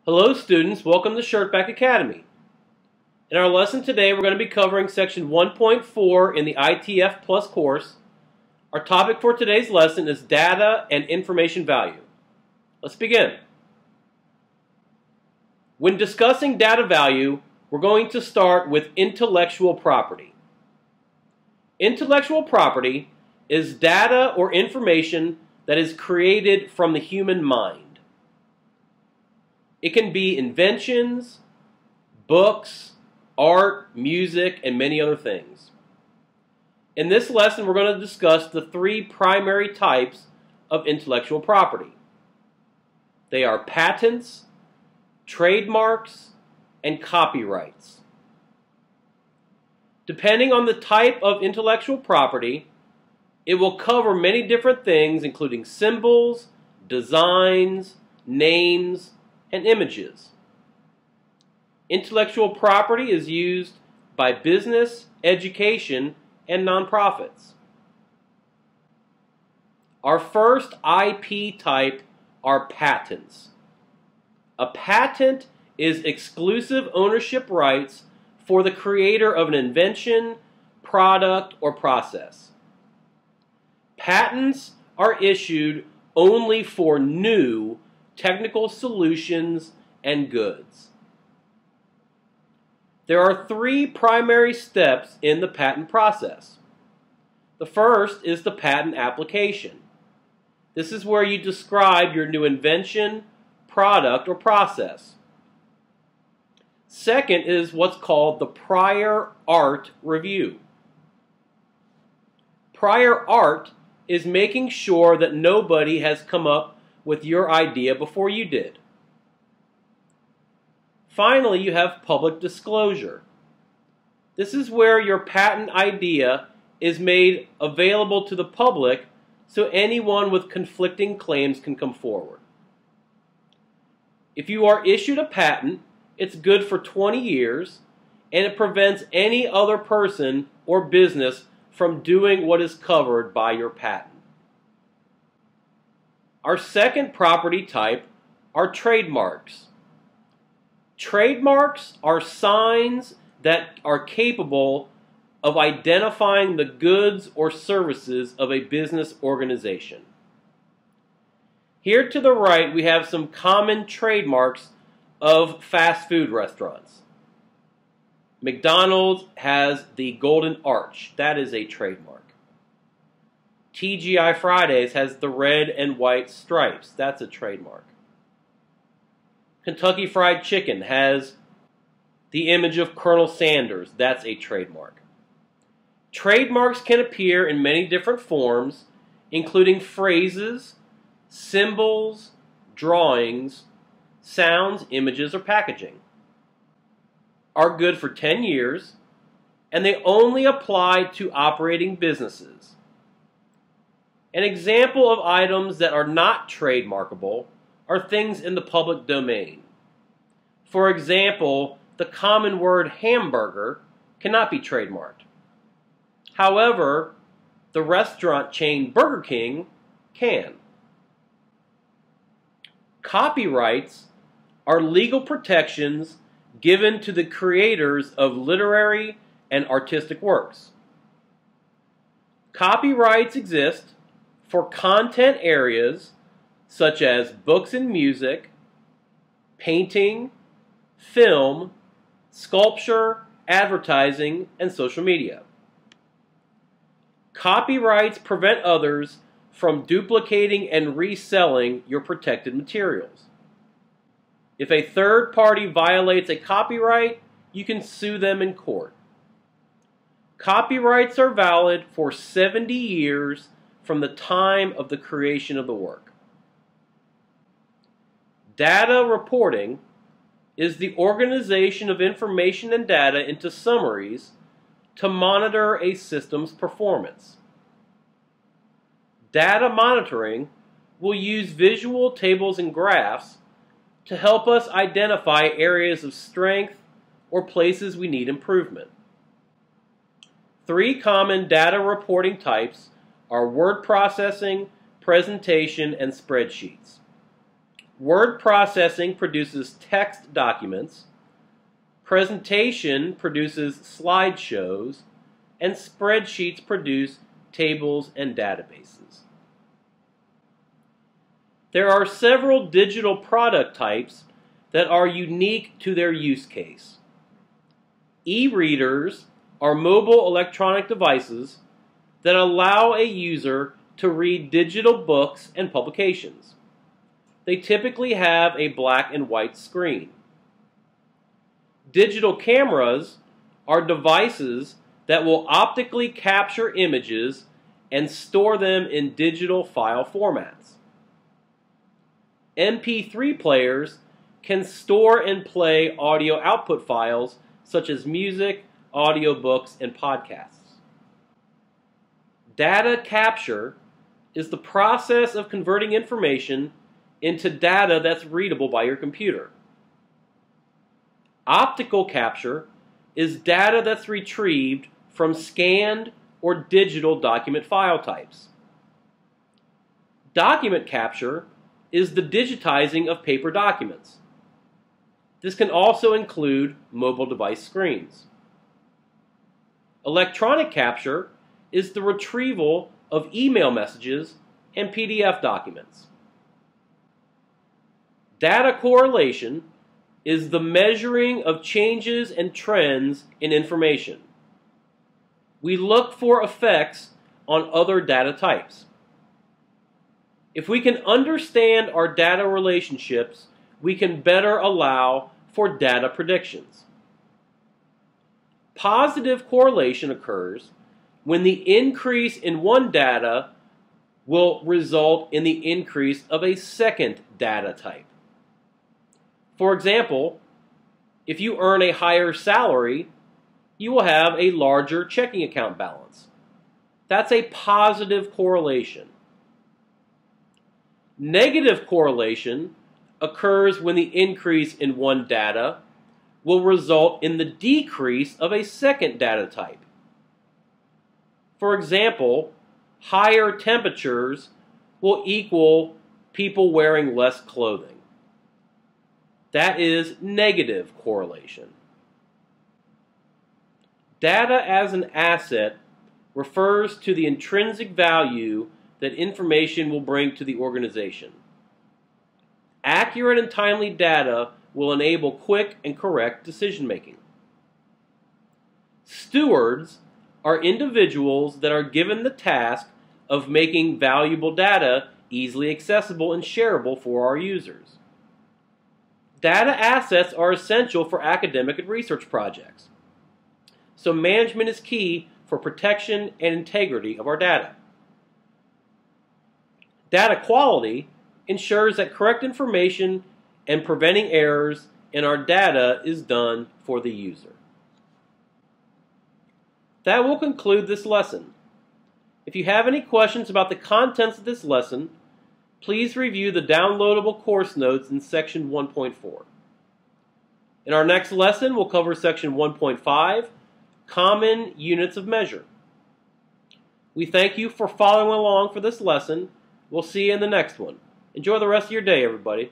Hello students, welcome to ShirtBack Academy. In our lesson today we're going to be covering section 1.4 in the ITF Plus course. Our topic for today's lesson is data and information value. Let's begin. When discussing data value, we're going to start with intellectual property. Intellectual property is data or information that is created from the human mind. It can be inventions, books, art, music, and many other things. In this lesson, we're going to discuss the three primary types of intellectual property. They are patents, trademarks, and copyrights. Depending on the type of intellectual property, it will cover many different things, including symbols, designs, names, and images. Intellectual property is used by business, education, and nonprofits. Our first IP type are patents. A patent is exclusive ownership rights for the creator of an invention, product, or process. Patents are issued only for new technical solutions and goods. There are three primary steps in the patent process. The first is the patent application. This is where you describe your new invention, product, or process. Second is what's called the prior art review. Prior art is making sure that nobody has come up with your idea before you did. Finally, you have public disclosure. This is where your patent idea is made available to the public so anyone with conflicting claims can come forward. If you are issued a patent, it's good for 20 years and it prevents any other person or business from doing what is covered by your patent. Our second property type are trademarks. Trademarks are signs that are capable of identifying the goods or services of a business organization. Here to the right, we have some common trademarks of fast food restaurants. McDonald's has the Golden Arch. That is a trademark. TGI Fridays has the red and white stripes. That's a trademark. Kentucky Fried Chicken has the image of Colonel Sanders. That's a trademark. Trademarks can appear in many different forms, including phrases, symbols, drawings, sounds, images, or packaging. Are good for 10 years, and they only apply to operating businesses. An example of items that are not trademarkable are things in the public domain. For example, the common word hamburger cannot be trademarked. However, the restaurant chain Burger King can. Copyrights are legal protections given to the creators of literary and artistic works. Copyrights exist for content areas such as books and music, painting, film, sculpture, advertising, and social media. Copyrights prevent others from duplicating and reselling your protected materials. If a third party violates a copyright, you can sue them in court. Copyrights are valid for 70 years from the time of the creation of the work. Data reporting is the organization of information and data into summaries to monitor a system's performance. Data monitoring will use visual tables and graphs to help us identify areas of strength or places we need improvement. Three common data reporting types are word processing, presentation, and spreadsheets. Word processing produces text documents. Presentation produces slideshows. And spreadsheets produce tables and databases. There are several digital product types that are unique to their use case. E-readers are mobile electronic devices that allow a user to read digital books and publications. They typically have a black and white screen. Digital cameras are devices that will optically capture images and store them in digital file formats. MP3 players can store and play audio output files such as music, audiobooks, and podcasts. Data capture is the process of converting information into data that's readable by your computer. Optical capture is data that's retrieved from scanned or digital document file types. Document capture is the digitizing of paper documents. This can also include mobile device screens. Electronic capture is the retrieval of email messages and PDF documents. Data correlation is the measuring of changes and trends in information. We look for effects on other data types. If we can understand our data relationships, we can better allow for data predictions. Positive correlation occurs when the increase in one data will result in the increase of a second data type. For example, if you earn a higher salary, you will have a larger checking account balance. That's a positive correlation. Negative correlation occurs when the increase in one data will result in the decrease of a second data type. For example, higher temperatures will equal people wearing less clothing. That is negative correlation. Data as an asset refers to the intrinsic value that information will bring to the organization. Accurate and timely data will enable quick and correct decision making. Stewards are individuals that are given the task of making valuable data easily accessible and shareable for our users. Data assets are essential for academic and research projects. So management is key for protection and integrity of our data. Data quality ensures that correct information and preventing errors in our data is done for the user. That will conclude this lesson. If you have any questions about the contents of this lesson, please review the downloadable course notes in Section 1.4. In our next lesson, we'll cover Section 1.5, Common Units of Measure. We thank you for following along for this lesson. We'll see you in the next one. Enjoy the rest of your day, everybody.